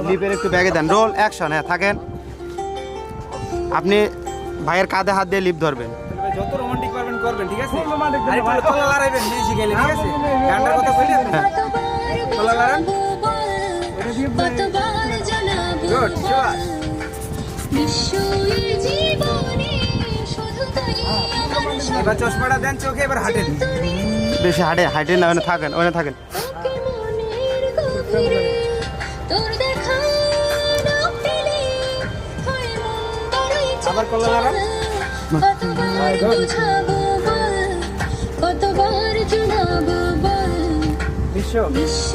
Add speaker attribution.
Speaker 1: লিপের একটু ব্যাগে দেন। Roll action. হ্যাঁ থাকেন। আপনি ভাইয়ের কাঁধে হাত দিয়ে লিপ ধরবেন।
Speaker 2: যত রোমান্টিক পারবেন করবেন, ঠিক আছে? আর একটু তলা লড়াইবেন বেশি গেলে, ঠিক আছে? গানটার কথা কইলেন? তলা লড়ান। গুড, শাবাশ। এবার চশমাটা দেন চোখে, এবার হাঁটেন।
Speaker 1: বেশি হাঁটেন না, ওখানে থাকেন, ওখানে থাকেন।
Speaker 2: আবার কলা লড়ান। বিশ্ব